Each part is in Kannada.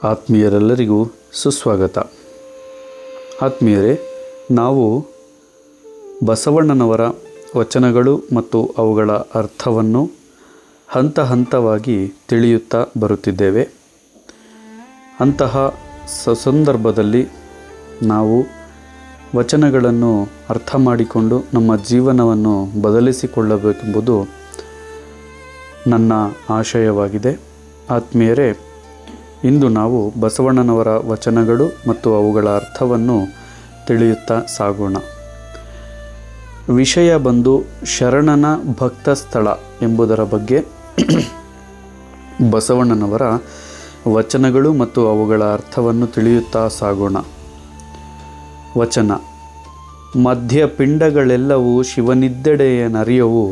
ಆತ್ಮೀಯರೆಲ್ಲರಿಗೂ ಸುಸ್ವಾಗತ. ಆತ್ಮೀಯರೇ, ನಾವು ಬಸವಣ್ಣನವರ ವಚನಗಳು ಮತ್ತು ಅವುಗಳ ಅರ್ಥವನ್ನು ಹಂತ ಹಂತವಾಗಿ ತಿಳಿಯುತ್ತಾ ಬರುತ್ತಿದ್ದೇವೆ. ಅಂತಹ ಸಂದರ್ಭದಲ್ಲಿ ನಾವು ವಚನಗಳನ್ನು ಅರ್ಥ ಮಾಡಿಕೊಂಡು ನಮ್ಮ ಜೀವನವನ್ನು ಬದಲಿಸಿಕೊಳ್ಳಬೇಕೆಂಬುದು ನನ್ನ ಆಶಯವಾಗಿದೆ. ಆತ್ಮೀಯರೇ, ಇಂದು ನಾವು ಬಸವಣ್ಣನವರ ವಚನಗಳು ಮತ್ತು ಅವುಗಳ ಅರ್ಥವನ್ನು ತಿಳಿಯುತ್ತಾ ಸಾಗೋಣ. ವಿಷಯ ಬಂದು ಶರಣನ ಭಕ್ತ ಸ್ಥಳ ಎಂಬುದರ ಬಗ್ಗೆ ಬಸವಣ್ಣನವರ ವಚನಗಳು ಮತ್ತು ಅವುಗಳ ಅರ್ಥವನ್ನು ತಿಳಿಯುತ್ತಾ ಸಾಗೋಣ. ವಚನ: ಮಧ್ಯ ಪಿಂಡಗಳೆಲ್ಲವೂ ಶಿವನಿದ್ದೆಡೆಯನರಿಯವು,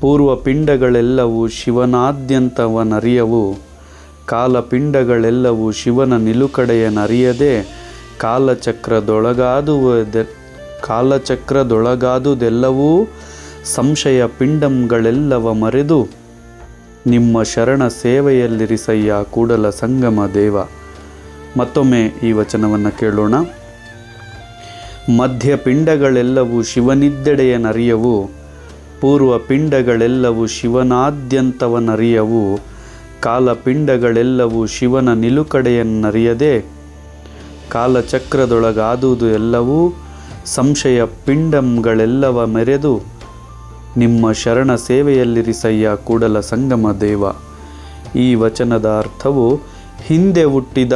ಪೂರ್ವ ಪಿಂಡಗಳೆಲ್ಲವೂ ಶಿವನಾದ್ಯಂತವನರಿಯವು, ಕಾಲಪಿಂಡಗಳೆಲ್ಲವೂ ಶಿವನ ನಿಲುಕಡೆಯನರಿಯದೆ, ಕಾಲಚಕ್ರದೊಳಗಾದುದೆಲ್ಲವೂ ಸಂಶಯ ಪಿಂಡಂಗಳೆಲ್ಲವ ಮರೆದು, ನಿಮ್ಮ ಶರಣ ಸೇವೆಯಲ್ಲಿರಿಸಯ್ಯ ಕೂಡಲ ಸಂಗಮ ದೇವ. ಮತ್ತೊಮ್ಮೆ ಈ ವಚನವನ್ನು ಕೇಳೋಣ. ಮಧ್ಯ ಪಿಂಡಗಳೆಲ್ಲವೂ ಶಿವನಿದ್ದೆಡೆಯನರಿಯವು, ಪೂರ್ವ ಪಿಂಡಗಳೆಲ್ಲವೂ ಶಿವನಾದ್ಯಂತವನರಿಯವು, ಕಾಲಪಿಂಡಗಳೆಲ್ಲವೂ ಶಿವನ ನಿಲುಕಡೆಯನ್ನರಿಯದೆ, ಕಾಲಚಕ್ರದೊಳಗಾದುದು ಎಲ್ಲವೂ ಸಂಶಯ ಪಿಂಡಂಗಳೆಲ್ಲವ ಮೆರೆದು, ನಿಮ್ಮ ಶರಣ ಸೇವೆಯಲ್ಲಿರಿಸಯ್ಯ ಕೂಡಲ ಸಂಗಮ ದೇವ. ಈ ವಚನದ ಅರ್ಥವು ಹಿಂದೆ ಹುಟ್ಟಿದ,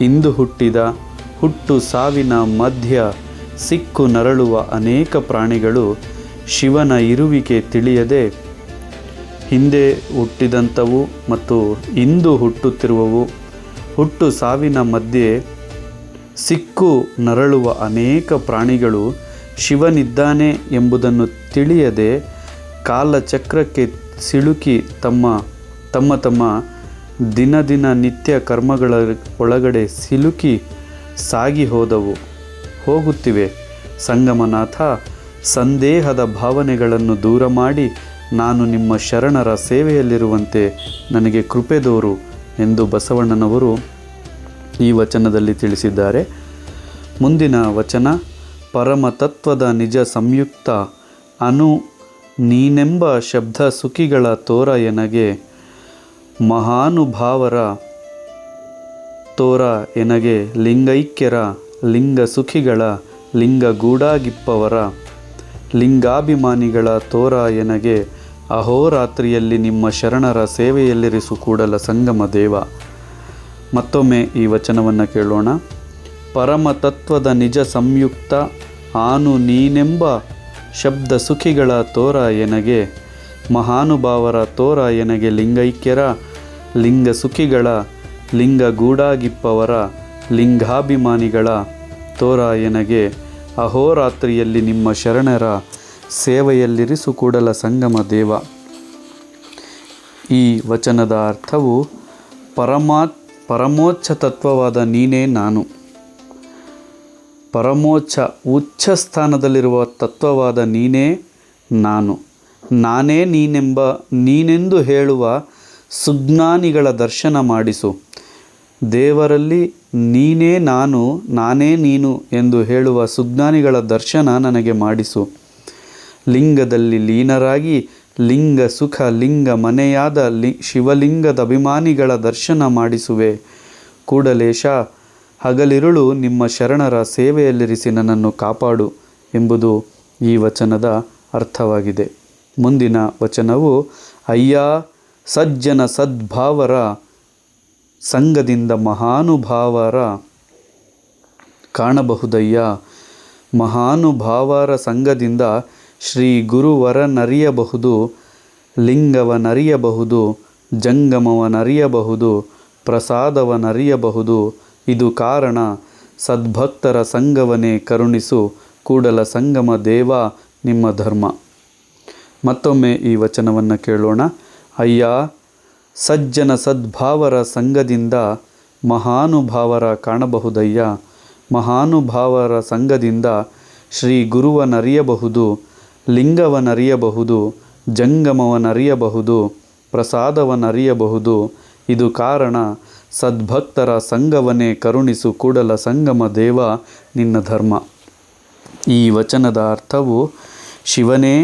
ಇಂದು ಹುಟ್ಟಿದ, ಹುಟ್ಟು ಸಾವಿನ ಮಧ್ಯ ಸಿಕ್ಕು ನರಳುವ ಅನೇಕ ಪ್ರಾಣಿಗಳು ಶಿವನ ಇರುವಿಕೆ ತಿಳಿಯದೆ, ಹಿಂದೆ ಹುಟ್ಟಿದಂಥವು ಮತ್ತು ಇಂದು ಹುಟ್ಟುತ್ತಿರುವವು, ಹುಟ್ಟು ಸಾವಿನ ಮಧ್ಯೆ ಸಿಕ್ಕು ನರಳುವ ಅನೇಕ ಪ್ರಾಣಿಗಳು ಶಿವನಿದ್ದಾನೆ ಎಂಬುದನ್ನು ತಿಳಿಯದೆ ಕಾಲಚಕ್ರಕ್ಕೆ ಸಿಲುಕಿ ತಮ್ಮ ದಿನ ನಿತ್ಯ ಕರ್ಮಗಳ ಒಳಗಡೆ ಸಿಲುಕಿ ಸಾಗಿ ಹೋಗುತ್ತಿವೆ. ಸಂಗಮನಾಥ, ಸಂದೇಹದ ಭಾವನೆಗಳನ್ನು ದೂರ ಮಾಡಿ ನಾನು ನಿಮ್ಮ ಶರಣರ ಸೇವೆಯಲ್ಲಿರುವಂತೆ ನನಗೆ ಕೃಪೆ ತೋರು ಎಂದು ಬಸವಣ್ಣನವರು ಈ ವಚನದಲ್ಲಿ ತಿಳಿಸಿದ್ದಾರೆ. ಮುಂದಿನ ವಚನ: ಪರಮತತ್ವದ ನಿಜ ಸಂಯುಕ್ತ ಅನು ನೀನೆಂಬ ಶಬ್ದ ಸುಖಿಗಳ ತೋರ ಎನಗೆ, ಮಹಾನುಭಾವರ ತೋರ ಎನಗೆ, ಲಿಂಗೈಕ್ಯರ ಲಿಂಗ ಸುಖಿಗಳ ಲಿಂಗಗೂಡಾಗಿಪ್ಪವರ ಲಿಂಗಾಭಿಮಾನಿಗಳ ತೋರ ಎನಗೆ, ಅಹೋರಾತ್ರಿಯಲ್ಲಿ ನಿಮ್ಮ ಶರಣರ ಸೇವೆಯಲ್ಲಿರಿಸು ಕೂಡಲ ಸಂಗಮ ದೇವ. ಮತ್ತೊಮ್ಮೆ ಈ ವಚನವನ್ನು ಕೇಳೋಣ. ಪರಮತತ್ವದ ನಿಜ ಸಂಯುಕ್ತ ಆನು ನೀನೆಂಬ ಶಬ್ದ ಸುಖಿಗಳ ತೋರ ಎನಗೆ, ಮಹಾನುಭಾವರ ತೋರ ಎನಗೆ, ಲಿಂಗೈಕ್ಯರ ಲಿಂಗ ಸುಖಿಗಳ ಲಿಂಗಗೂಡಾಗಿಪ್ಪವರ ಲಿಂಗಾಭಿಮಾನಿಗಳ ತೋರ ಎನಗೆ, ಅಹೋರಾತ್ರಿಯಲ್ಲಿ ನಿಮ್ಮ ಶರಣರ ಸೇವೆಯಲ್ಲಿರಿಸು ಕೂಡಲ ಸಂಗಮ ದೇವ. ಈ ವಚನದ ಅರ್ಥವು ಪರಮೋಚ್ಚ ತತ್ವವಾದ ನೀನೇ ನಾನು, ಉಚ್ಚ ಸ್ಥಾನದಲ್ಲಿರುವ ತತ್ವವಾದ ನೀನೇ ನಾನು, ನಾನೇ ನೀನೆಂದು ಹೇಳುವ ಸುಜ್ಞಾನಿಗಳ ದರ್ಶನ ಮಾಡಿಸು. ದೇವರಲ್ಲಿ ನೀನೇ ನಾನು, ನಾನೇ ನೀನು ಎಂದು ಹೇಳುವ ಸುಜ್ಞಾನಿಗಳ ದರ್ಶನ ನನಗೆ ಮಾಡಿಸು. ಲಿಂಗದಲ್ಲಿ ಲೀನರಾಗಿ ಲಿಂಗ ಸುಖ ಲಿಂಗ ಮನೆಯಾದ ಶಿವಲಿಂಗದ ಅಭಿಮಾನಿಗಳ ದರ್ಶನ ಮಾಡಿಸುವೆ. ಕೂಡಲೇಶ, ಹಗಲಿರುಳು ನಿಮ್ಮ ಶರಣರ ಸೇವೆಯಲ್ಲಿರಿಸಿ ನನ್ನನ್ನು ಕಾಪಾಡು ಎಂಬುದು ಈ ವಚನದ ಅರ್ಥವಾಗಿದೆ. ಮುಂದಿನ ವಚನವು: ಅಯ್ಯ ಸಜ್ಜನ ಸದ್ಭಾವರ ಸಂಘದಿಂದ ಮಹಾನುಭಾವರ ಕಾಣಬಹುದಯ್ಯ, ಮಹಾನುಭಾವರ ಸಂಘದಿಂದ ಶ್ರೀ ಗುರುವರನರಿಯಬಹುದು, ಲಿಂಗವನರಿಯಬಹುದು, ಜಂಗಮವನರಿಯಬಹುದು, ಪ್ರಸಾದವನರಿಯಬಹುದು. ಇದು ಕಾರಣ ಸದ್ಭಕ್ತರ ಸಂಘವನ್ನೇ ಕರುಣಿಸು ಕೂಡಲ ಸಂಗಮ ದೇವ ನಿಮ್ಮ ಧರ್ಮ. ಮತ್ತೊಮ್ಮೆ ಈ ವಚನವನ್ನು ಕೇಳೋಣ. ಅಯ್ಯ ಸಜ್ಜನ ಸದ್ಭಾವರ ಸಂಘದಿಂದ ಮಹಾನುಭಾವರ ಕಾಣಬಹುದಯ್ಯ, ಮಹಾನುಭಾವರ ಸಂಘದಿಂದ ಶ್ರೀ ಗುರುವನರಿಯಬಹುದು, ಲಿಂಗವನರಿಯಬಹುದು, ಜಂಗಮವನರಿಯಬಹುದು, ಪ್ರಸಾದವನರಿಯಬಹುದು. ಇದು ಕಾರಣ ಸದ್ಭಕ್ತರ ಸಂಗವನ್ನೇ ಕರುಣಿಸು ಕೂಡಲ ಸಂಗಮ ದೇವ ನಿನ್ನ ಧರ್ಮ. ಈ ವಚನದ ಅರ್ಥವು, ಶಿವನೇ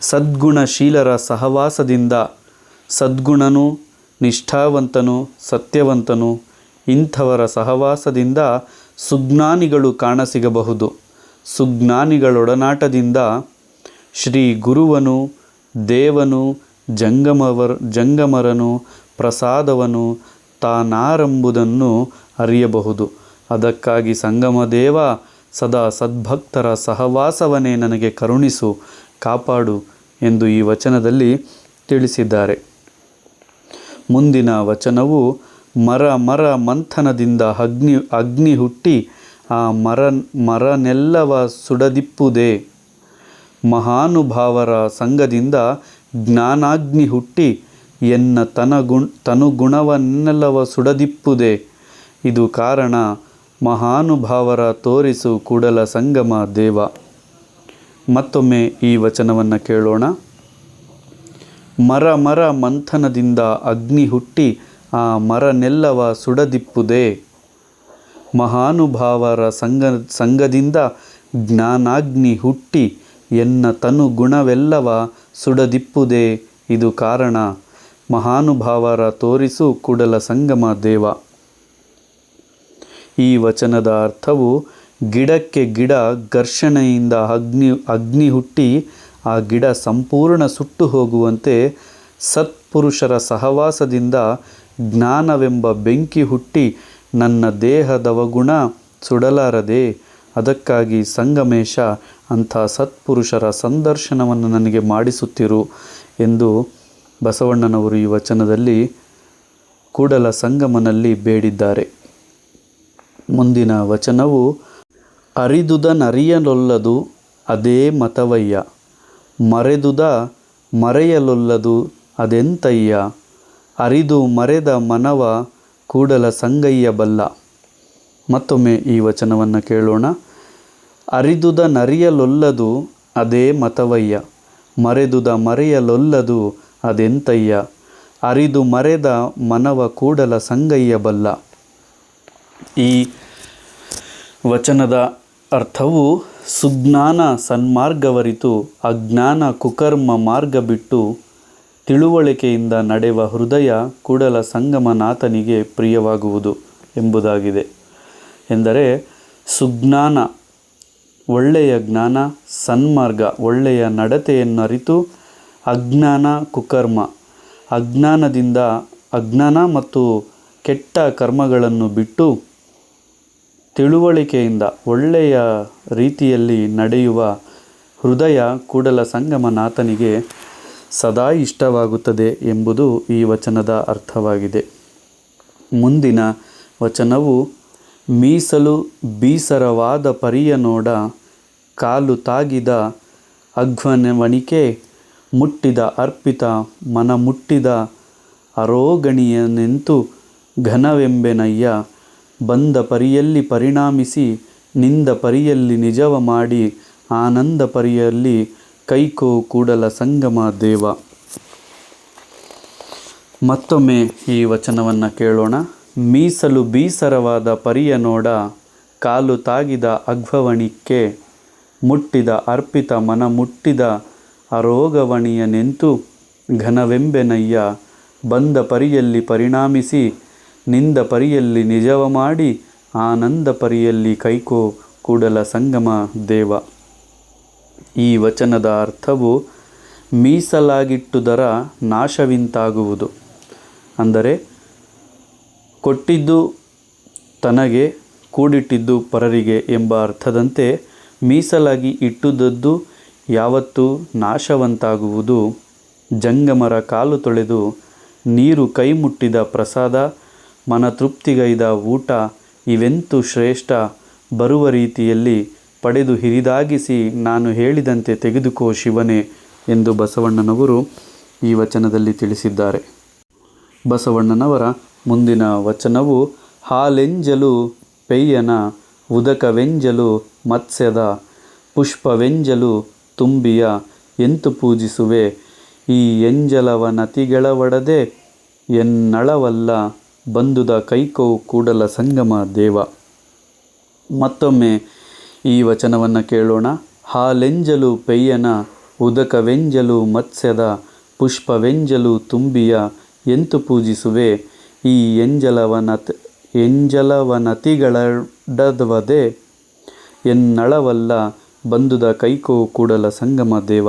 ಸದ್ಗುಣಶೀಲರ ಸಹವಾಸದಿಂದ, ಸದ್ಗುಣನು, ನಿಷ್ಠಾವಂತನು, ಸತ್ಯವಂತನು ಇಂಥವರ ಸಹವಾಸದಿಂದ ಸುಜ್ಞಾನಿಗಳು ಕಾಣಸಿಗಬಹುದು. ಸುಜ್ಞಾನಿಗಳೊಡನಾಟದಿಂದ ಶ್ರೀ ಗುರುವನು, ದೇವನು, ಜಂಗಮರನು, ಪ್ರಸಾದವನು ತಾನಾರೆಂಬುದನ್ನು ಅರಿಯಬಹುದು. ಅದಕ್ಕಾಗಿ ಸಂಗಮದೇವ ಸದಾ ಸದ್ಭಕ್ತರ ಸಹವಾಸವನ್ನೇ ನನಗೆ ಕರುಣಿಸು, ಕಾಪಾಡು ಎಂದು ಈ ವಚನದಲ್ಲಿ ತಿಳಿಸಿದ್ದಾರೆ. ಮುಂದಿನ ವಚನವು, ಮರ ಮಂಥನದಿಂದ ಅಗ್ನಿ ಹುಟ್ಟಿ ಆ ಮರನೆಲ್ಲವ ಸುಡದಿಪ್ಪುದೇ. ಮಹಾನುಭಾವರ ಸಂಘದಿಂದ ಜ್ಞಾನಾಗ್ನಿ ಹುಟ್ಟಿ ಎನ್ನ ತನುಗುಣವನ್ನೆಲ್ಲವ ಸುಡದಿಪ್ಪುದೇ. ಇದು ಕಾರಣ ಮಹಾನುಭಾವರ ತೋರಿಸು ಕೂಡಲ ಸಂಗಮ ದೇವ. ಮತ್ತೊಮ್ಮೆ ಈ ವಚನವನ್ನು ಕೇಳೋಣ. ಮರ ಮಂಥನದಿಂದ ಅಗ್ನಿ ಹುಟ್ಟಿ ಆ ಮರನೆಲ್ಲವ ಸುಡದಿಪ್ಪುದೇ. ಮಹಾನುಭಾವರ ಸಂಘದಿಂದ ಜ್ಞಾನಾಗ್ನಿ ಹುಟ್ಟಿ ಎನ್ನ ತನುಗುಣವೆಲ್ಲವ ಸುಡದಿಪ್ಪುದೇ. ಇದು ಕಾರಣ ಮಹಾನುಭಾವರ ತೋರಿಸು ಕೂಡಲ ಸಂಗಮ ದೇವ. ಈ ವಚನದ ಅರ್ಥವು, ಗಿಡಕ್ಕೆ ಗಿಡ ಘರ್ಷಣೆಯಿಂದ ಅಗ್ನಿ ಹುಟ್ಟಿ ಆ ಗಿಡ ಸಂಪೂರ್ಣ ಸುಟ್ಟು ಹೋಗುವಂತೆ ಸತ್ಪುರುಷರ ಸಹವಾಸದಿಂದ ಜ್ಞಾನವೆಂಬ ಬೆಂಕಿ ಹುಟ್ಟಿ ನನ್ನ ದೇಹದವಗುಣ ಸುಡಲಾರದೆ. ಅದಕ್ಕಾಗಿ ಸಂಗಮೇಶ ಅಂಥ ಸತ್ಪುರುಷರ ಸಂದರ್ಶನವನ್ನು ನನಗೆ ಮಾಡಿಸುತ್ತಿರು ಎಂದು ಬಸವಣ್ಣನವರು ಈ ವಚನದಲ್ಲಿ ಕೂಡಲ ಸಂಗಮನಲ್ಲಿ ಬೇಡಿದ್ದಾರೆ. ಮುಂದಿನ ವಚನವು, ಅರಿದುದನರಿಯಲೊಲ್ಲದು ಅದೇ ಮತವಯ್ಯ, ಮರೆದುದ ಮರೆಯಲೊಲ್ಲದು ಅದೆಂತಯ್ಯ. ಅರಿದು ಮರೆದ ಮನವ ಕೂಡಲ ಸಂಗಯ್ಯ ಬಲ್ಲ. ಮತ್ತೊಮ್ಮೆ ಈ ವಚನವನ್ನು ಕೇಳೋಣ. ಅರಿದುದನರಿಯಲೊಲ್ಲದು ಅದೇ ಮತವಯ್ಯ, ಮರೆದುದ ಮರೆಯಲೊಲ್ಲದು ಅದೆಂತಯ್ಯ. ಅರಿದು ಮರೆದ ಮನವ ಕೂಡಲ ಸಂಗಯ್ಯ ಬಲ್ಲ. ಈ ವಚನದ ಅರ್ಥವು, ಸುಜ್ಞಾನ ಸನ್ಮಾರ್ಗವರಿತು ಅಜ್ಞಾನ ಕುಕರ್ಮ ಮಾರ್ಗ ಬಿಟ್ಟು ತಿಳುವಳಿಕೆಯಿಂದ ನಡೆವ ಹೃದಯ ಕೂಡಲ ಸಂಗಮನಾಥನಿಗೆ ಪ್ರಿಯವಾಗುವುದು ಎಂಬುದಾಗಿದೆ. ಎಂದರೆ ಸುಜ್ಞಾನ, ಒಳ್ಳೆಯ ಜ್ಞಾನ, ಸನ್ಮಾರ್ಗ, ಒಳ್ಳೆಯ ನಡತೆಯನ್ನು ಅರಿತು ಅಜ್ಞಾನ ಕುಕರ್ಮ, ಅಜ್ಞಾನ ಮತ್ತು ಕೆಟ್ಟ ಕರ್ಮಗಳನ್ನು ಬಿಟ್ಟು ತಿಳುವಳಿಕೆಯಿಂದ ಒಳ್ಳೆಯ ರೀತಿಯಲ್ಲಿ ನಡೆಯುವ ಹೃದಯ ಕೂಡಲ ಸಂಗಮನಾಥನಿಗೆ ಸದಾ ಇಷ್ಟವಾಗುತ್ತದೆ ಎಂಬುದು ಈ ವಚನದ ಅರ್ಥವಾಗಿದೆ. ಮುಂದಿನ ವಚನವು, ಮೀಸಲು ಬೀಸರವಾದ ಪರಿಯ ನೋಡ, ಕಾಲು ತಾಗಿದ ಅಘ್ವನವಣಿಕೆ, ಮುಟ್ಟಿದ ಅರ್ಪಿತ ಮನ ಮುಟ್ಟಿದ ಅರೋಗಣಿಯನೆಂತು ಘನವೆಂಬೆನಯ್ಯ. ಬಂದ ಪರಿಯಲ್ಲಿ ಪರಿಣಾಮಿಸಿ ನಿಂದ ಪರಿಯಲ್ಲಿ ನಿಜವ ಮಾಡಿ, ಆನಂದ ಪರಿಯಲ್ಲಿ ಕೈಕೋ ಕೂಡಲ ಸಂಗಮ ದೇವ. ಮತ್ತೊಮ್ಮೆ ಈ ವಚನವನ್ನು ಕೇಳೋಣ. ಮೀಸಲು ಬೀಸರವಾದ ಪರಿಯ ನೋಡ, ಕಾಲು ತಾಗಿದ ಅಘ್ವವಣಿಕೆ, ಮುಟ್ಟಿದ ಅರ್ಪಿತ ಮನ ಮುಟ್ಟಿದ ಅರೋಗವಣಿಯನೆಂತು ಘನವೆಂಬೆನಯ್ಯ. ಬಂದ ಪರಿಯಲ್ಲಿ ಪರಿಣಾಮಿಸಿ ನಿಂದ ಪರಿಯಲ್ಲಿ ನಿಜವ ಮಾಡಿ, ಆನಂದ ಪರಿಯಲ್ಲಿ ಕೈಕೋ ಕೂಡಲ ಸಂಗಮ ದೇವ. ಈ ವಚನದ ಅರ್ಥವು, ಮೀಸಲಾಗಿಟ್ಟುದರ ನಾಶವಿಂತಾಗುವುದು. ಅಂದರೆ ಕೊಟ್ಟಿದ್ದು ತನಗೆ, ಕೂಡಿಟ್ಟಿದ್ದು ಪರರಿಗೆ ಎಂಬ ಅರ್ಥದಂತೆ ಮೀಸಲಾಗಿ ಇಟ್ಟುದದ್ದು ಯಾವತ್ತೂ ನಾಶವಂತಾಗುವುದು. ಜಂಗಮರ ಕಾಲು ತೊಳೆದು ನೀರು ಕೈ ಮುಟ್ಟಿದ ಪ್ರಸಾದ, ಮನ ತೃಪ್ತಿಗೈದ ಊಟ ಇವೆಂತೂ ಶ್ರೇಷ್ಠ. ಬರುವ ರೀತಿಯಲ್ಲಿ ಪಡೆದು ಹಿರಿದಾಗಿಸಿ ನಾನು ಹೇಳಿದಂತೆ ತೆಗೆದುಕೋ ಶಿವನೇ ಎಂದು ಬಸವಣ್ಣನವರು ಈ ವಚನದಲ್ಲಿ ತಿಳಿಸಿದ್ದಾರೆ. ಬಸವಣ್ಣನವರ ಮುಂದಿನ ವಚನವು, ಹಾಲೆಂಜಲು ಪೆಯ್ಯನ ಉದಕವೆಂಜಲು ಮತ್ಸ್ಯದ, ಪುಷ್ಪವೆಂಜಲು ತುಂಬಿಯ ಎಂತು ಪೂಜಿಸುವೆ. ಈ ಎಂಜಲವನತಿಗೆಳವಡದೆ ಎನ್ನಳವಲ್ಲ ಬಂದುದ ಕೈಕೋ ಕೂಡಲ ಸಂಗಮ ದೇವ. ಮತ್ತೊಮ್ಮೆ ಈ ವಚನವನ್ನು ಕೇಳೋಣ. ಹಾಲೆಂಜಲು ಪೆಯ್ಯನ ಉದಕವೆಂಜಲು ಮತ್ಸ್ಯದ ಪುಷ್ಪವೆಂಜಲು ತುಂಬಿಯ ಎಂತು ಪೂಜಿಸುವೆ ಈ ಎಂಜಲವನತಿಗಳಡದವದೆ ಎನ್ನಳವಲ್ಲ ಬಂದುದ ಕೈಕೋ ಕೂಡಲ ಸಂಗಮ ದೇವ.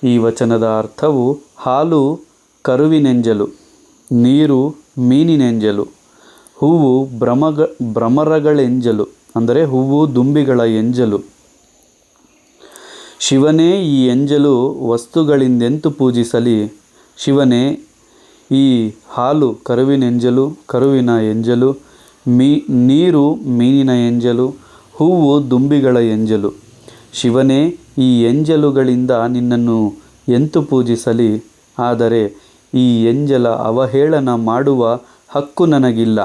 ಈ ವಚನದ ಅರ್ಥವು ಹಾಲು ಕರುವಿನೆಂಜಲು, ನೀರು ಮೀನಿನೆಂಜಲು, ಹೂವು ಭ್ರಮರಗಳೆಂಜಲು ಅಂದರೆ ಹೂವು ದುಂಬಿಗಳ ಎಂಜಲು. ಶಿವನೇ ಈ ಎಂಜಲು ವಸ್ತುಗಳಿಂದೆಂತು ಪೂಜಿಸಲಿ. ಶಿವನೇ ಈ ಹಾಲು ಕರುವಿನೆಂಜಲು, ಕರುವಿನ ಎಂಜಲು, ನೀರು ಮೀನಿನ ಎಂಜಲು, ಹೂವು ದುಂಬಿಗಳ ಎಂಜಲು. ಶಿವನೇ ಈ ಎಂಜಲುಗಳಿಂದ ನಿನ್ನನ್ನು ಎಂತು ಪೂಜಿಸಲಿ. ಆದರೆ ಈ ಎಂಜಲ ಅವಹೇಳನ ಮಾಡುವ ಹಕ್ಕು ನನಗಿಲ್ಲ.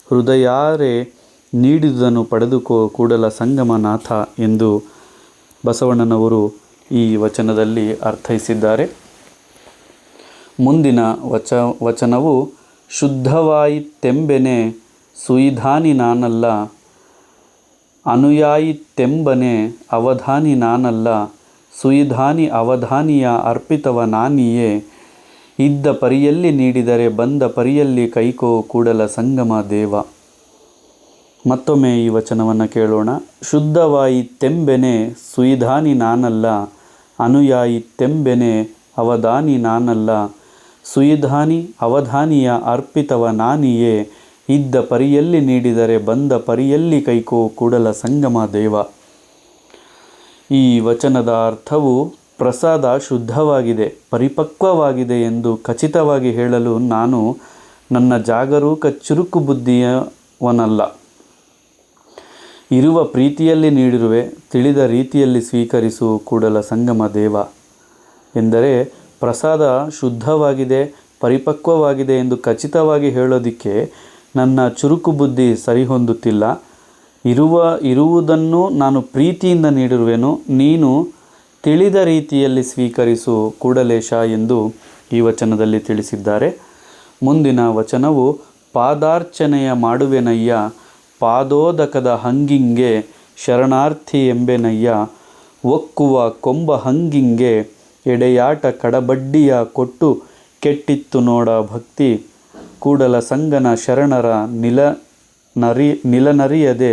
ಹೃದಯಾರೆ ನೀಡಿದುದನ್ನು ಪಡೆದುಕೋ ಕೂಡಲ ಸಂಗಮನಾಥ ಎಂದು ಬಸವಣ್ಣನವರು ಈ ವಚನದಲ್ಲಿ ಅರ್ಥೈಸಿದ್ದಾರೆ. ಮುಂದಿನ ವಚನವು ಶುದ್ಧವಾಯಿತೆಂಬೆನೆ ಸುಯಿಧಾನಿ ನಾನಲ್ಲ, ಅನುಯಾಯಿತೆಂಬನೆ ಅವಧಾನಿ ನಾನಲ್ಲ, ಸುಯಿಧಾನಿ ಅವಧಾನಿಯ ಅರ್ಪಿತವ ನಾನಿಯೇ, ಇದ್ದ ಪರಿಯಲ್ಲಿ ನೀಡಿದರೆ ಬಂದ ಪರಿಯಲ್ಲಿ ಕೈಕೋ ಕೂಡಲ ಸಂಗಮ ದೇವ. ಮತ್ತೊಮ್ಮೆ ಈ ವಚನವನ್ನು ಕೇಳೋಣ. ಶುದ್ಧವಾಯಿತೆಂಬೆನೆ ಸುಯಿಧಾನಿ ನಾನಲ್ಲ, ಅನುಯಾಯಿತೆಂಬೆನೆ ಅವಧಾನಿ ನಾನಲ್ಲ, ಸುಯಿಧಾನಿ ಅವಧಾನಿಯ ಅರ್ಪಿತವ ನಾನಿಯೇ, ಇದ್ದ ಪರಿಯಲ್ಲಿ ನೀಡಿದರೆ ಬಂದ ಪರಿಯಲ್ಲಿ ಕೈಕೋ ಕೂಡಲ ಸಂಗಮ ದೇವ. ಈ ವಚನದ ಅರ್ಥವು ಪ್ರಸಾದ ಶುದ್ಧವಾಗಿದೆ, ಪರಿಪಕ್ವವಾಗಿದೆ ಎಂದು ಖಚಿತವಾಗಿ ಹೇಳಲು ನಾನು ನನ್ನ ಜಾಗರೂಕ ಚುರುಕು ಬುದ್ಧಿಯವನಲ್ಲ. ಇರುವ ಪ್ರೀತಿಯಲ್ಲಿ ನೀಡಿರುವೆ, ತಿಳಿದ ರೀತಿಯಲ್ಲಿ ಸ್ವೀಕರಿಸು ಕೂಡಲ ಸಂಗಮ ದೇವ ಎಂದರೆ ಪ್ರಸಾದ ಶುದ್ಧವಾಗಿದೆ, ಪರಿಪಕ್ವವಾಗಿದೆ ಎಂದು ಖಚಿತವಾಗಿ ಹೇಳೋದಕ್ಕೆ ನನ್ನ ಚುರುಕು ಬುದ್ಧಿ ಸರಿಹೊಂದುತ್ತಿಲ್ಲ. ಇರುವುದನ್ನು ನಾನು ಪ್ರೀತಿಯಿಂದ ನೀಡಿರುವೆನು, ನೀನು ತಿಳಿದ ರೀತಿಯಲ್ಲಿ ಸ್ವೀಕರಿಸು ಕೂಡಲೇಶ ಎಂದು ಈ ವಚನದಲ್ಲಿ ತಿಳಿಸಿದ್ದಾರೆ. ಮುಂದಿನ ವಚನವು ಪಾದಾರ್ಚನೆಯ ಮಾಡುವೆನಯ್ಯ, ಪಾದೋದಕದ ಹಂಗಿಂಗೆ ಶರಣಾರ್ಥಿ ಎಂಬೆನಯ್ಯ, ಒಕ್ಕುವ ಕೊಂಬ ಹಂಗಿಂಗೆ ಎಡೆಯಾಟ ಕಡಬಡ್ಡಿಯ ಕೊಟ್ಟು ಕೆಟ್ಟಿತ್ತು ನೋಡ ಭಕ್ತಿ, ಕೂಡಲ ಸಂಗನ ಶರಣರ ನಿಲನರಿಯದೆ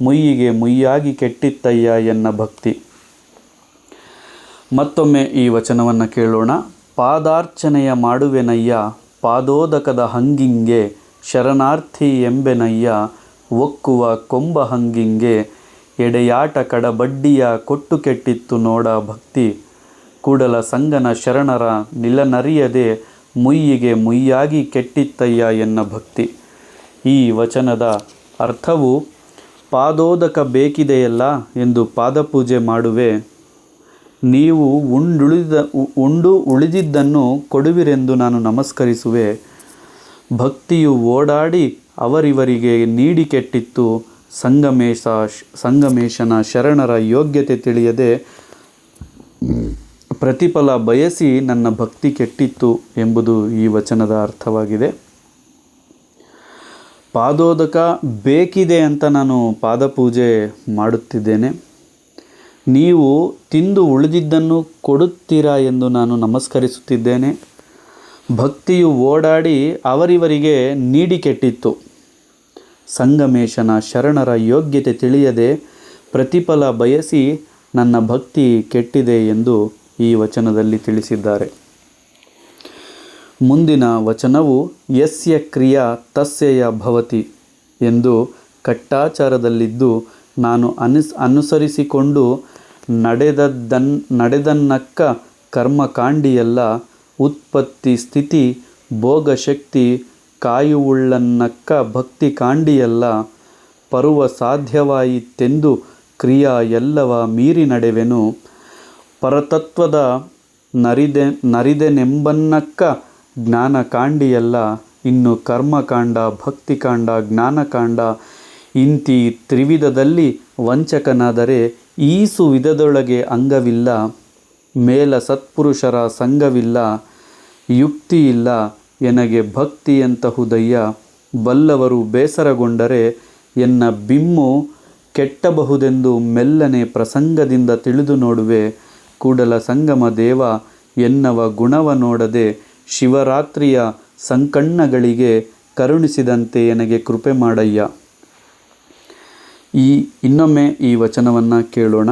ಮುಯ್ಯಿಗೆ ಮುಯ್ಯಾಗಿ ಕೆಟ್ಟಿತ್ತಯ್ಯ ಎನ್ನ ಭಕ್ತಿ. ಮತ್ತೊಮ್ಮೆ ಈ ವಚನವನ್ನು ಕೇಳೋಣ. ಪಾದಾರ್ಚನೆಯ ಮಾಡುವೆನಯ್ಯ, ಪಾದೋದಕದ ಹಂಗಿಂಗೆ ಶರಣಾರ್ಥಿ ಎಂಬೆನಯ್ಯ, ಒಕ್ಕುವ ಕೊಂಬ ಹಂಗಿಂಗೆ ಎಡೆಯಾಟ ಕಡಬಡ್ಡಿಯ ಕೊಟ್ಟು ಕೆಟ್ಟಿತ್ತು ನೋಡ ಭಕ್ತಿ, ಕೂಡಲ ಸಂಗನ ಶರಣರ ನಿಲನರಿಯದೆ ಮುಯ್ಯಿಗೆ ಮುಯ್ಯಾಗಿ ಕೆಟ್ಟಿತ್ತಯ್ಯ ಎನ್ನ ಭಕ್ತಿ. ಈ ವಚನದ ಅರ್ಥವು ಪಾದೋದಕ ಬೇಕಿದೆಯಲ್ಲ ಎಂದು ಪಾದಪೂಜೆ ಮಾಡುವೆ, ನೀವು ಉಂಡು ಉಳಿದಿದ್ದನ್ನು ಕೊಡುವಿರೆಂದು ನಾನು ನಮಸ್ಕರಿಸುವೆ. ಭಕ್ತಿಯು ಓಡಾಡಿ ಅವರಿವರಿಗೆ ನೀಡಿ ಕೆಟ್ಟಿತ್ತು, ಸಂಗಮೇಶನ ಶರಣರ ಯೋಗ್ಯತೆ ತಿಳಿಯದೆ ಪ್ರತಿಫಲ ಬಯಸಿ ನನ್ನ ಭಕ್ತಿ ಕೆಟ್ಟಿತ್ತು ಎಂಬುದು ಈ ವಚನದ ಅರ್ಥವಾಗಿದೆ. ಪಾದೋದಕ ಬೇಕಿದೆ ಅಂತ ನಾನು ಪಾದಪೂಜೆ ಮಾಡುತ್ತಿದ್ದೇನೆ, ನೀವು ತಿಂದು ಉಳಿದಿದ್ದನ್ನು ಕೊಡುತ್ತೀರಾ ಎಂದು ನಾನು ನಮಸ್ಕರಿಸುತ್ತಿದ್ದೇನೆ. ಭಕ್ತಿಯು ಓಡಾಡಿ ಅವರಿವರಿಗೆ ನೀಡಿ ಕೆಟ್ಟಿತ್ತು, ಸಂಗಮೇಶನ ಶರಣರ ಯೋಗ್ಯತೆ ತಿಳಿಯದೆ ಪ್ರತಿಫಲ ಬಯಸಿ ನನ್ನ ಭಕ್ತಿ ಕೆಟ್ಟಿದೆ ಎಂದು ಈ ವಚನದಲ್ಲಿ ತಿಳಿಸಿದ್ದಾರೆ. ಮುಂದಿನ ವಚನವು ಯಸ್ಯ ಕ್ರಿಯಾ ತಸ್ಯ ಭವತಿ ಎಂದು ಕಟ್ಟಾಚಾರದಲ್ಲಿದ್ದು ನಾನು ಅನುಸರಿಸಿಕೊಂಡು ನಡೆದನ್ನಕ್ಕ ಕರ್ಮಕಾಂಡಿಯಲ್ಲ, ಉತ್ಪತ್ತಿ ಸ್ಥಿತಿ ಭೋಗಶಕ್ತಿ ಕಾಯುವುಳ್ಳನ್ನಕ್ಕ ಭಕ್ತಿ ಕಾಂಡಿಯಲ್ಲ, ಪರುವ ಸಾಧ್ಯವಾಯಿತೆಂದು ಕ್ರಿಯಾ ಎಲ್ಲವ ಮೀರಿ ನಡೆವೆನು, ಪರತತ್ವದ ನರಿದೆನೆಂಬನ್ನಕ್ಕ ಜ್ಞಾನ ಕಾಂಡಿಯಲ್ಲ, ಇನ್ನು ಕರ್ಮಕಾಂಡ ಭಕ್ತಿಕಾಂಡ ಜ್ಞಾನಕಾಂಡ ಇಂತಿ ತ್ರಿವಿಧದಲ್ಲಿ ವಂಚಕನಾದರೆ ಈಸು ವಿಧದೊಳಗೆ ಅಂಗವಿಲ್ಲ, ಮೇಲ ಸತ್ಪುರುಷರ ಸಂಘವಿಲ್ಲ, ಯುಕ್ತಿಯಿಲ್ಲ, ಎನಗೆ ಭಕ್ತಿಯಂತಹುದಯ್ಯ. ಬಲ್ಲವರು ಬೇಸರಗೊಂಡರೆ ಎನ್ನ ಬಿಮ್ಮು ಕೆಟ್ಟಬಹುದೆಂದು ಮೆಲ್ಲನೆ ಪ್ರಸಂಗದಿಂದ ತಿಳಿದು ನೋಡುವೆ. ಕೂಡಲ ಸಂಗಮ ದೇವ ಎನ್ನವ ಗುಣವ ನೋಡದೆ ಶಿವರಾತ್ರಿಯ ಸಂಕಣ್ಣಗಳಿಗೆ ಕರುಣಿಸಿದಂತೆ ಎನಗೆ ಕೃಪೆ ಮಾಡಯ್ಯ. ಇನ್ನೊಮ್ಮೆ ಈ ವಚನವನ್ನು ಕೇಳೋಣ.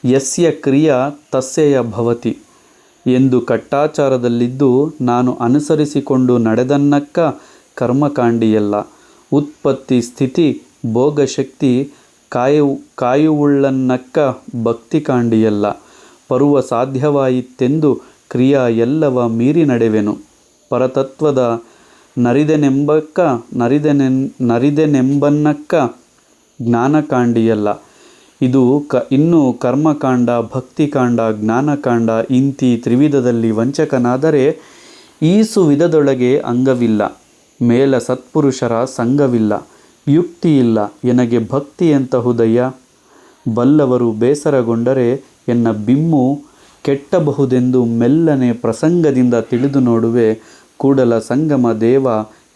ಯಸ್ಯ ಕ್ರಿಯಾ ತಸ್ಯಯ ಭವತಿ ಎಂದು ಕಟ್ಟಾಚಾರದಲ್ಲಿದ್ದು ನಾನು ಅನುಸರಿಸಿಕೊಂಡು ನಡೆದನ್ನಕ್ಕ ಕರ್ಮಕಾಂಡಿಯಲ್ಲ. ಉತ್ಪತ್ತಿ ಸ್ಥಿತಿ ಭೋಗಶಕ್ತಿ ಕಾಯುವುಳ್ಳನ್ನಕ್ಕ ಭಕ್ತಿ ಕಾಂಡಿಯಲ್ಲ. ಬರುವ ಸಾಧ್ಯವಾಯಿತೆಂದು ಕ್ರಿಯಾ ಎಲ್ಲವ ಮೀರಿ ನಡೆವೆನು. ಪರತತ್ವದ ನರಿದೆನೆಂಬನ್ನಕ್ಕ ಜ್ಞಾನಕಾಂಡಿಯಲ್ಲ. ಇದು ಇನ್ನು ಕರ್ಮಕಾಂಡ, ಭಕ್ತಿಕಾಂಡ, ಜ್ಞಾನಕಾಂಡ ಇಂತಿ ತ್ರಿವಿಧದಲ್ಲಿ ವಂಚಕನಾದರೆ ಈಸು ವಿಧದೊಳಗೆ ಅಂಗವಿಲ್ಲ. ಮೇಲ ಸತ್ಪುರುಷರ ಸಂಘವಿಲ್ಲ. ಯುಕ್ತಿಯಿಲ್ಲ ಎನಗೆ ಭಕ್ತಿಯಂತಹುದಯ್ಯ. ಬಲ್ಲವರು ಬೇಸರಗೊಂಡರೆ ಎನ್ನ ಬಿಮ್ಮು ಕೆಟ್ಟಬಹುದೆಂದು ಮೆಲ್ಲನೆ ಪ್ರಸಂಗದಿಂದ ತಿಳಿದು ನೋಡುವೆ. ಕೂಡಲ ಸಂಗಮ ದೇವ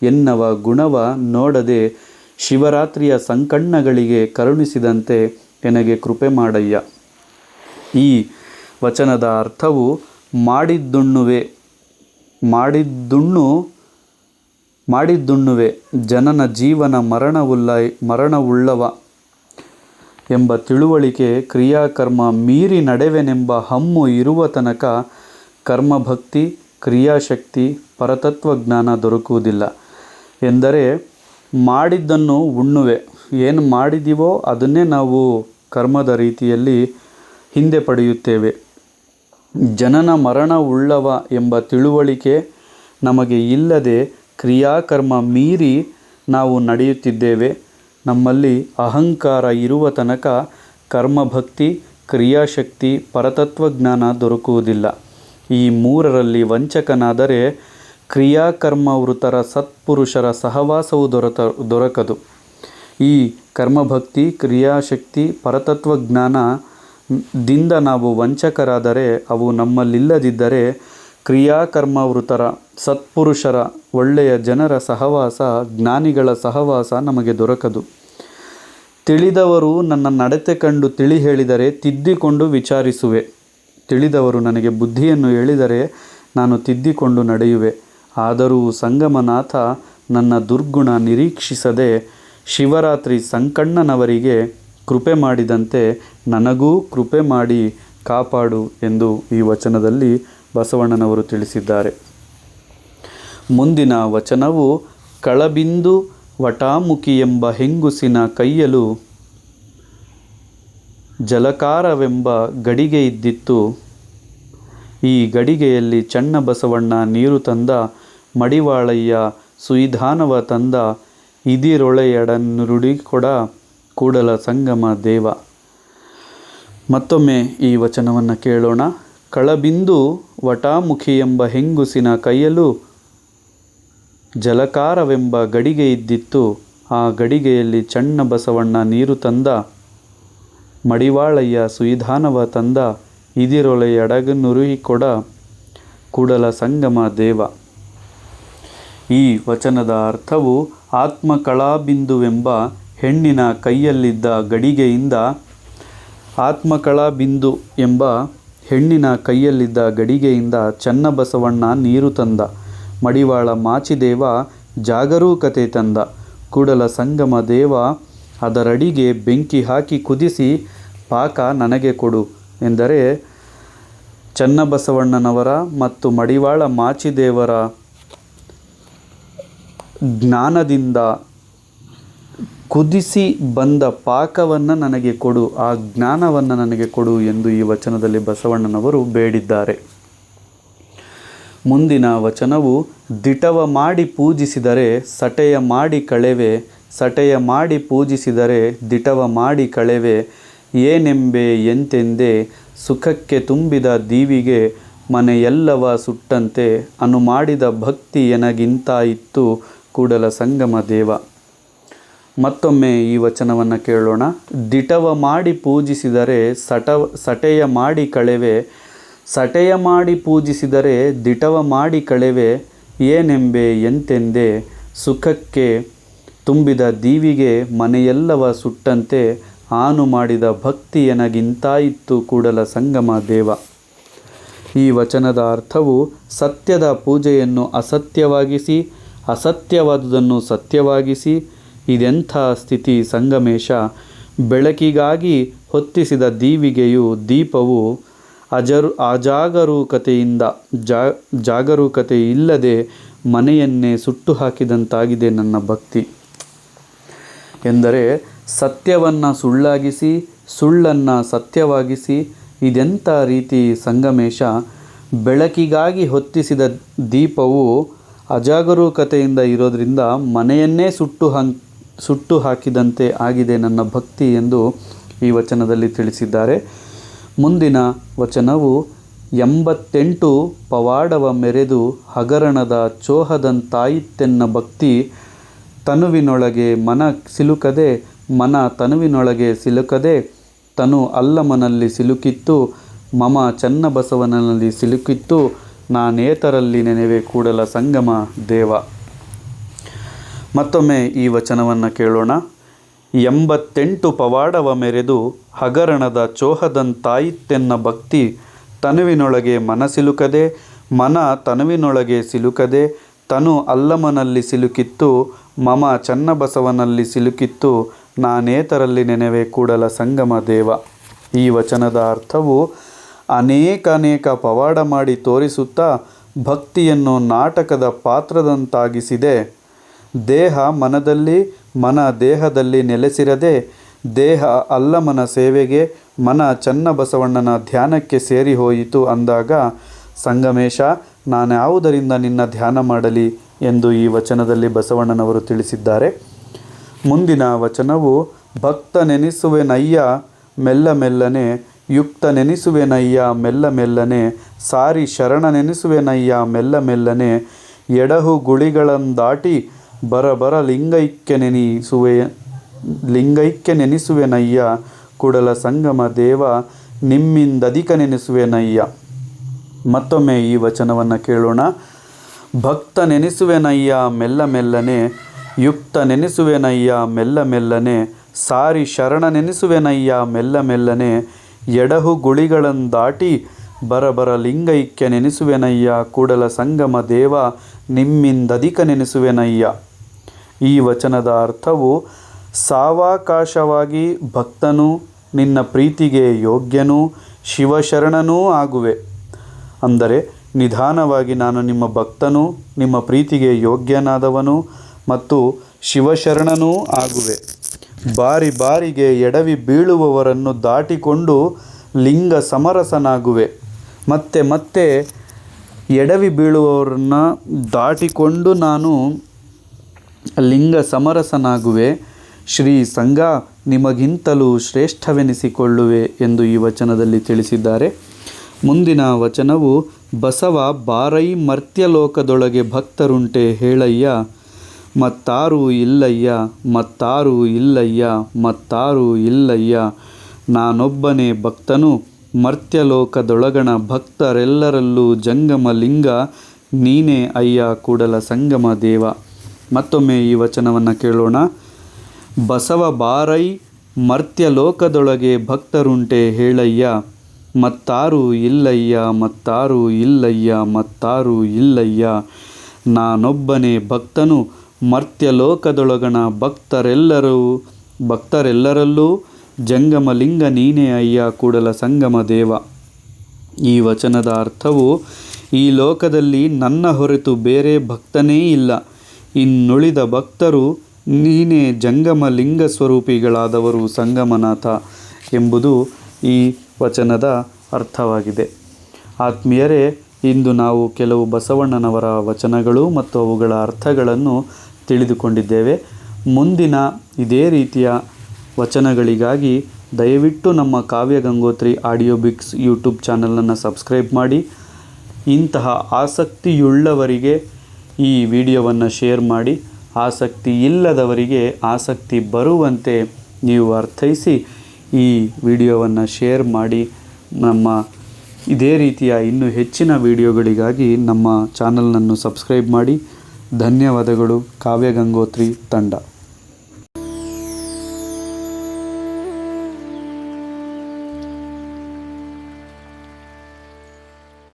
ಎನ್ನವ ಗುಣವ ನೋಡದೆ ಶಿವರಾತ್ರಿಯ ಸಂಕಣ್ಣಗಳಿಗೆ ಕರುಣಿಸಿದಂತೆ ಎನಗೆ ಕೃಪೆ ಮಾಡಯ್ಯ. ಈ ವಚನದ ಅರ್ಥವು ಮಾಡಿದ್ದುಣ್ಣುವೆ ಜನನ ಜೀವನ ಮರಣವುಳ್ಳವ ಎಂಬ ತಿಳುವಳಿಕೆ ಕ್ರಿಯಾಕರ್ಮ ಮೀರಿ ನಡೆವೆನೆಂಬ ಹಮ್ಮು ಇರುವ ತನಕ ಕರ್ಮಭಕ್ತಿ, ಕ್ರಿಯಾಶಕ್ತಿ, ಪರತತ್ವಜ್ಞಾನ ದೊರಕುವುದಿಲ್ಲ. ಎಂದರೆ ಮಾಡಿದ್ದನ್ನು ಉಣ್ಣುವೆ. ಏನು ಮಾಡಿದೀವೋ ಅದನ್ನೇ ನಾವು ಕರ್ಮದ ರೀತಿಯಲ್ಲಿ ಹಿಂದೆ ಪಡೆಯುತ್ತೇವೆ. ಜನನ ಮರಣವುಳ್ಳವ ಎಂಬ ತಿಳುವಳಿಕೆ ನಮಗೆ ಇಲ್ಲದೆ ಕ್ರಿಯಾಕರ್ಮ ಮೀರಿ ನಾವು ನಡೆಯುತ್ತಿದ್ದೇವೆ. ನಮ್ಮಲ್ಲಿ ಅಹಂಕಾರ ಇರುವ ತನಕ ಕರ್ಮಭಕ್ತಿ, ಕ್ರಿಯಾಶಕ್ತಿ, ಪರತತ್ವಜ್ಞಾನ ದೊರಕುವುದಿಲ್ಲ. ಈ ಮೂರರಲ್ಲಿ ವಂಚಕನಾದರೆ ಕ್ರಿಯಾಕರ್ಮವೃತರ ಸತ್ಪುರುಷರ ಸಹವಾಸವು ದೊರಕದು. ಈ ಕರ್ಮಭಕ್ತಿ, ಕ್ರಿಯಾಶಕ್ತಿ, ಪರತತ್ವಜ್ಞಾನದಿಂದ ನಾವು ವಂಚಕರಾದರೆ, ಅವು ನಮ್ಮಲ್ಲಿಲ್ಲದಿದ್ದರೆ ಕ್ರಿಯಾಕರ್ಮವೃತರ ಸತ್ಪುರುಷರ ಒಳ್ಳೆಯ ಜನರ ಸಹವಾಸ, ಜ್ಞಾನಿಗಳ ಸಹವಾಸ ನಮಗೆ ದೊರಕದು. ತಿಳಿದವರು ನನ್ನ ನಡತೆ ಕಂಡು ತಿಳಿ ಹೇಳಿದರೆ ತಿದ್ದಿಕೊಂಡು ವಿಚಾರಿಸುವೆ. ತಿಳಿದವರು ನನಗೆ ಬುದ್ಧಿಯನ್ನು ಹೇಳಿದರೆ ನಾನು ತಿದ್ದಿಕೊಂಡು ನಡೆಯುವೆ. ಆದರೂ ಸಂಗಮನಾಥ ನನ್ನ ದುರ್ಗುಣ ನಿರೀಕ್ಷಿಸದೆ ಶಿವರಾತ್ರಿ ಸಂಕಣ್ಣನವರಿಗೆ ಕೃಪೆ ಮಾಡಿದಂತೆ ನನಗೂ ಕೃಪೆ ಮಾಡಿ ಕಾಪಾಡು ಎಂದು ಈ ವಚನದಲ್ಲಿ ಬಸವಣ್ಣನವರು ತಿಳಿಸಿದ್ದಾರೆ. ಮುಂದಿನ ವಚನವು ಕಳಬಿಂದು ವಟಾಮುಖಿ ಎಂಬ ಹೆಂಗುಸಿನ ಕೈಯಲು ಜಲಕಾರವೆಂಬ ಗಡಿಗೆ ಇದ್ದಿತ್ತು. ಈ ಗಡಿಗೆಯಲ್ಲಿ ಚನ್ನಬಸವಣ್ಣ ನೀರು ತಂದ, ಮಡಿವಾಳಯ್ಯ ಸುಯಿಧಾನವ ತಂದ, ಇದಿರೊಳೆಯಡನುರುಡಿಕೊಡ ಕೂಡಲ ಸಂಗಮ ದೇವ. ಮತ್ತೊಮ್ಮೆ ಈ ವಚನವನ್ನು ಕೇಳೋಣ. ಕಳಬಿಂದು ವಟಾಮುಖಿ ಎಂಬ ಹೆಂಗುಸಿನ ಕೈಯಲು ಜಲಕಾರವೆಂಬ ಗಡಿಗೆ ಇದ್ದಿತ್ತು. ಆ ಗಡಿಗೆಯಲ್ಲಿ ಚನ್ನಬಸವಣ್ಣ ನೀರು ತಂದ, ಮಡಿವಾಳಯ್ಯ ಸುಯಿಧಾನವ ತಂದ, ಇದಿರೊಳೆಯಡನುರುಡಿಕೊಡ ಕೂಡಲ ಸಂಗಮ ದೇವ. ಈ ವಚನದ ಅರ್ಥವು ಆತ್ಮಕಳಾಬಿಂದುವೆಂಬ ಹೆಣ್ಣಿನ ಕೈಯಲ್ಲಿದ್ದ ಗಡಿಗೆಯಿಂದ ಆತ್ಮಕಳಾಬಿಂದು ಎಂಬ ಹೆಣ್ಣಿನ ಕೈಯಲ್ಲಿದ್ದ ಗಡಿಗೆಯಿಂದ ಚನ್ನಬಸವಣ್ಣ ನೀರು ತಂದ, ಮಡಿವಾಳ ಮಾಚಿದೇವ ಜಾಗರೂಕತೆ ತಂದ. ಕೂಡಲ ಸಂಗಮ ದೇವ ಅದರಡಿಗೆ ಬೆಂಕಿ ಹಾಕಿ ಕುದಿಸಿ ಪಾಕ ನನಗೆ ಕೊಡು ಎಂದರೆ ಚನ್ನಬಸವಣ್ಣನವರ ಮತ್ತು ಮಡಿವಾಳ ಮಾಚಿದೇವರ ಜ್ಞಾನದಿಂದ ಕುದಿಸಿ ಬಂದ ಪಾಕವನ್ನು ನನಗೆ ಕೊಡು, ಆ ಜ್ಞಾನವನ್ನು ನನಗೆ ಕೊಡು ಎಂದು ಈ ವಚನದಲ್ಲಿ ಬಸವಣ್ಣನವರು ಬೇಡಿದ್ದಾರೆ. ಮುಂದಿನ ವಚನವು ದಿಟವ ಮಾಡಿ ಪೂಜಿಸಿದರೆ ಸಟೆಯ ಮಾಡಿ ಕಳೆವೆ, ಸಟೆಯ ಮಾಡಿ ಪೂಜಿಸಿದರೆ ದಿಟವ ಮಾಡಿ ಕಳೆವೆ, ಏನೆಂಬೆ ಎಂತೆಂದೆ ಸುಖಕ್ಕೆ ತುಂಬಿದ ದೀವಿಗೆ ಮನೆಯೆಲ್ಲವ ಸುಟ್ಟಂತೆ ಅನು ಮಾಡಿದ ಭಕ್ತಿ ಎನಗಿಂತಾಯಿತ್ತು ಕೂಡಲ ಸಂಗಮ ದೇವ. ಮತ್ತೊಮ್ಮೆ ಈ ವಚನವನ್ನು ಕೇಳೋಣ. ದಿಟವ ಮಾಡಿ ಪೂಜಿಸಿದರೆ ಸಟೆಯ ಮಾಡಿ ಕಳೆವೆ, ಸಟೆಯ ಮಾಡಿ ಪೂಜಿಸಿದರೆ ದಿಟವ ಮಾಡಿ ಕಳೆವೆ, ಏನೆಂಬೆ ಎಂತೆಂದೆ ಸುಖಕ್ಕೆ ತುಂಬಿದ ದೀವಿಗೆ ಮನೆಯೆಲ್ಲವ ಸುಟ್ಟಂತೆ ಆನು ಮಾಡಿದ ಭಕ್ತಿ ಎನಗಿಂತಾಯಿತ್ತು ಕೂಡಲ ಸಂಗಮ ದೇವ. ಈ ವಚನದ ಅರ್ಥವು ಸತ್ಯದ ಪೂಜೆಯನ್ನು ಅಸತ್ಯವಾಗಿಸಿ, ಅಸತ್ಯವಾದುದನ್ನು ಸತ್ಯವಾಗಿಸಿ, ಇದೆಂಥ ಸ್ಥಿತಿ ಸಂಗಮೇಶ. ಬೆಳಕಿಗಾಗಿ ಹೊತ್ತಿಸಿದ ದೀವಿಗೆಯು ದೀಪವು ಜಾಗರೂಕತೆ ಇಲ್ಲದೆ ಮನೆಯನ್ನೇ ಸುಟ್ಟು ಹಾಕಿದಂತಾಗಿದೆ ನನ್ನ ಭಕ್ತಿ. ಎಂದರೆ ಸತ್ಯವನ್ನು ಸುಳ್ಳಾಗಿಸಿ, ಸುಳ್ಳನ್ನು ಸತ್ಯವಾಗಿಸಿ, ಇದೆಂಥ ರೀತಿ ಸಂಗಮೇಶ. ಬೆಳಕಿಗಾಗಿ ಹೊತ್ತಿಸಿದ ದೀಪವು ಅಜಾಗರೂಕತೆಯಿಂದ ಇರೋದರಿಂದ ಮನೆಯನ್ನೇ ಸುಟ್ಟು ಹಾಕಿದಂತೆ ಆಗಿದೆ ನನ್ನ ಭಕ್ತಿ ಎಂದು ಈ ವಚನದಲ್ಲಿ ತಿಳಿಸಿದ್ದಾರೆ. ಮುಂದಿನ ವಚನವು 88 ಪವಾಡವ ಮೆರೆದು ಹಗರಣದ ಚೋಹದಂತಾಯಿತೆನ್ನ ಭಕ್ತಿ ತನುವಿನೊಳಗೆ ಮನ ಸಿಲುಕದೆ, ಮನ ತನುವಿನೊಳಗೆ ಸಿಲುಕದೆ, ತನು ಅಲ್ಲಮನಲ್ಲಿ ಸಿಲುಕಿತ್ತು, ಮಮ ಚನ್ನಬಸವನಲ್ಲಿ ಸಿಲುಕಿತ್ತು, ನಾನೇತರಲ್ಲಿ ನೆನೆವೆ ಕೂಡಲ ಸಂಗಮ ದೇವ. ಮತ್ತೊಮ್ಮೆ ಈ ವಚನವನ್ನು ಕೇಳೋಣ. 88 ಪವಾಡವ ಮೆರೆದು ಹಗರಣದ ಚೋಹದಂತಾಯಿತೆನ್ನ ಭಕ್ತಿ ತನುವಿನೊಳಗೆ ಮನ ಸಿಲುಕದೆ, ಮನ ತನುವಿನೊಳಗೆ ಸಿಲುಕದೆ, ತನು ಅಲ್ಲಮನಲ್ಲಿ ಸಿಲುಕಿತ್ತು, ಮಮ ಚನ್ನಬಸವನಲ್ಲಿ ಸಿಲುಕಿತ್ತು, ನಾನೇತರಲ್ಲಿ ನೆನೆವೆ ಕೂಡಲ ಸಂಗಮ ದೇವ. ಈ ವಚನದ ಅರ್ಥವು ಅನೇಕ ಪವಾಡ ಮಾಡಿ ತೋರಿಸುತ್ತಾ ಭಕ್ತಿಯನ್ನು ನಾಟಕದ ಪಾತ್ರದಂತಾಗಿಸಿದೆ. ದೇಹ ಮನದಲ್ಲಿ, ಮನ ದೇಹದಲ್ಲಿ ನೆಲೆಸಿರದೆ, ದೇಹ ಅಲ್ಲಮನ ಸೇವೆಗೆ, ಮನ ಚನ್ನಬಸವಣ್ಣನ ಧ್ಯಾನಕ್ಕೆ ಸೇರಿ ಹೋಯಿತು ಅಂದಾಗ, ಸಂಗಮೇಶ ನಾನ್ಯಾವುದರಿಂದ ನಿನ್ನ ಧ್ಯಾನ ಮಾಡಲಿ ಎಂದು ಈ ವಚನದಲ್ಲಿ ಬಸವಣ್ಣನವರು ತಿಳಿಸಿದ್ದಾರೆ. ಮುಂದಿನ ವಚನವು ಭಕ್ತ ನೆನೆಸುವೆನಯ್ಯ ಮೆಲ್ಲ ಮೆಲ್ಲನೆ, ಯುಕ್ತ ನೆನೆಸುವೆನಯ್ಯ ಮೆಲ್ಲ ಮೆಲ್ಲನೆ, ಸಾರಿ ಶರಣ ನೆನೆಸುವೆನಯ್ಯ ಮೆಲ್ಲ ಮೆಲ್ಲನೆ, ಎಡಹು ಗುಳಿಗಳಂದಾಟಿ ಬರಬರ ಲಿಂಗೈಕ್ಯ ನೆನೆಸುವೆನಯ್ಯ ಕೂಡಲ ಸಂಗಮ ದೇವ, ನಿಮ್ಮಿಂದಧಿಕ ನೆನೆಸುವೆನಯ್ಯ. ಮತ್ತೊಮ್ಮೆ ಈ ವಚನವನ್ನು ಕೇಳೋಣ. ಭಕ್ತ ನೆನೆಸುವೆನಯ್ಯ ಮೆಲ್ಲ ಮೆಲ್ಲನೆ, ಯುಕ್ತ ನೆನೆಸುವೆನಯ್ಯ ಮೆಲ್ಲ ಮೆಲ್ಲನೆ, ಸಾರಿ ಶರಣ ನೆನೆಸುವೆನಯ್ಯ ಮೆಲ್ಲ ಮೆಲ್ಲನೆ, ಎಡಹು ಗುಳಿಗಳಂದಾಟಿ ಬರಬರ ಲಿಂಗೈಕ್ಯ ನೆನೆಸುವೆನಯ್ಯ ಕೂಡಲ ಸಂಗಮ ದೇವ, ನಿಮ್ಮಿಂದಧಿಕ ನೆನೆಸುವೆನಯ್ಯ. ಈ ವಚನದ ಅರ್ಥವು ಸಾವಕಾಶವಾಗಿ ಭಕ್ತನು, ನಿನ್ನ ಪ್ರೀತಿಗೆ ಯೋಗ್ಯನೂ, ಶಿವಶರಣನೂ ಆಗುವೆ. ಅಂದರೆ ನಿಧಾನವಾಗಿ ನಾನು ನಿಮ್ಮ ಭಕ್ತನು, ನಿಮ್ಮ ಪ್ರೀತಿಗೆ ಯೋಗ್ಯನಾದವನು ಮತ್ತು ಶಿವಶರಣನೂ ಆಗುವೆ. ಬಾರಿ ಬಾರಿಗೆ ಎಡವಿ ಬೀಳುವವರನ್ನು ದಾಟಿಕೊಂಡು ಲಿಂಗ ಸಮರಸನಾಗುವೆ. ಮತ್ತೆ ಎಡವಿ ಬೀಳುವವರನ್ನು ದಾಟಿಕೊಂಡು ನಾನು ಲಿಂಗ ಸಮರಸನಾಗುವೆ. ಶ್ರೀ ಸಂಘ ನಿಮಗಿಂತಲೂ ಶ್ರೇಷ್ಠವೆನಿಸಿಕೊಳ್ಳುವೆ ಎಂದು ಈ ವಚನದಲ್ಲಿ ತಿಳಿಸಿದ್ದಾರೆ. ಮುಂದಿನ ವಚನವು ಬಸವ ಬಾರೈ ಮರ್ತ್ಯಲೋಕದೊಳಗೆ ಭಕ್ತರುಂಟೆ ಹೇಳಯ್ಯ, ಮತ್ತಾರೂ ಇಲ್ಲಯ್ಯ, ಮತ್ತಾರೂ ಇಲ್ಲಯ್ಯ, ಮತ್ತಾರೂ ಇಲ್ಲಯ್ಯ, ನಾನೊಬ್ಬನೇ ಭಕ್ತನು ಮರ್ತ್ಯಲೋಕದೊಳಗಣ ಭಕ್ತರೆಲ್ಲರಲ್ಲೂ ಜಂಗಮ ಲಿಂಗ ನೀನೇ ಅಯ್ಯ ಕೂಡಲ ಸಂಗಮ ದೇವ. ಮತ್ತೊಮ್ಮೆ ಈ ವಚನವನ್ನು ಕೇಳೋಣ. ಬಸವ ಬಾರೈ ಮರ್ತ್ಯಲೋಕದೊಳಗೆ ಭಕ್ತರುಂಟೆ ಹೇಳಯ್ಯ, ಮತ್ತಾರೂ ಇಲ್ಲಯ್ಯ, ಮತ್ತಾರೂ ಇಲ್ಲಯ್ಯ, ಮತ್ತಾರೂ ಇಲ್ಲಯ್ಯ, ನಾನೊಬ್ಬನೇ ಭಕ್ತನು ಮರ್ತ್ಯಲೋಕದೊಳಗಣ ಭಕ್ತರೆಲ್ಲರಲ್ಲೂ ಜಂಗಮಲಿಂಗ ನೀನೇ ಅಯ್ಯ ಕೂಡಲ ಸಂಗಮ ದೇವ. ಈ ವಚನದ ಅರ್ಥವು ಈ ಲೋಕದಲ್ಲಿ ನನ್ನ ಹೊರತು ಬೇರೆ ಭಕ್ತನೇ ಇಲ್ಲ, ಇನ್ನುಳಿದ ಭಕ್ತರು ನೀನೇ ಜಂಗಮಲಿಂಗ ಸ್ವರೂಪಿಗಳಾದವರು ಸಂಗಮನಾಥ ಎಂಬುದು ಈ ವಚನದ ಅರ್ಥವಾಗಿದೆ. ಆತ್ಮೀಯರೇ, ಇಂದು ನಾವು ಕೆಲವು ಬಸವಣ್ಣನವರ ವಚನಗಳು ಮತ್ತು ಅವುಗಳ ಅರ್ಥಗಳನ್ನು ತಿಳಿದುಕೊಂಡಿದ್ದೇವೆ. ಮುಂದಿನ ಇದೇ ರೀತಿಯ ವಚನಗಳಿಗಾಗಿ ದಯವಿಟ್ಟು ನಮ್ಮ ಕಾವ್ಯ ಗಂಗೋತ್ರಿ ಆಡಿಯೋ ಬಿಕ್ಸ್ ಯೂಟ್ಯೂಬ್ ಚಾನಲನ್ನು ಸಬ್ಸ್ಕ್ರೈಬ್ ಮಾಡಿ. ಇಂತಹ ಆಸಕ್ತಿಯುಳ್ಳವರಿಗೆ ಈ ವಿಡಿಯೋವನ್ನು ಶೇರ್ ಮಾಡಿ, ಆಸಕ್ತಿ ಇಲ್ಲದವರಿಗೆ ಆಸಕ್ತಿ ಬರುವಂತೆ ನೀವು ಅರ್ಥೈಸಿ ಈ ವಿಡಿಯೋವನ್ನು ಶೇರ್ ಮಾಡಿ ನಮ್ಮ ಇದೇ ರೀತಿಯ ಇನ್ನೂ ಹೆಚ್ಚಿನ ವಿಡಿಯೋಗಳಿಗಾಗಿ ನಮ್ಮ ಚಾನಲ್ನನ್ನು ಸಬ್ಸ್ಕ್ರೈಬ್ ಮಾಡಿ. ಧನ್ಯವಾದಗಳು. ಕಾವ್ಯ ಗಂಗೋತ್ರಿ ತಂಡ.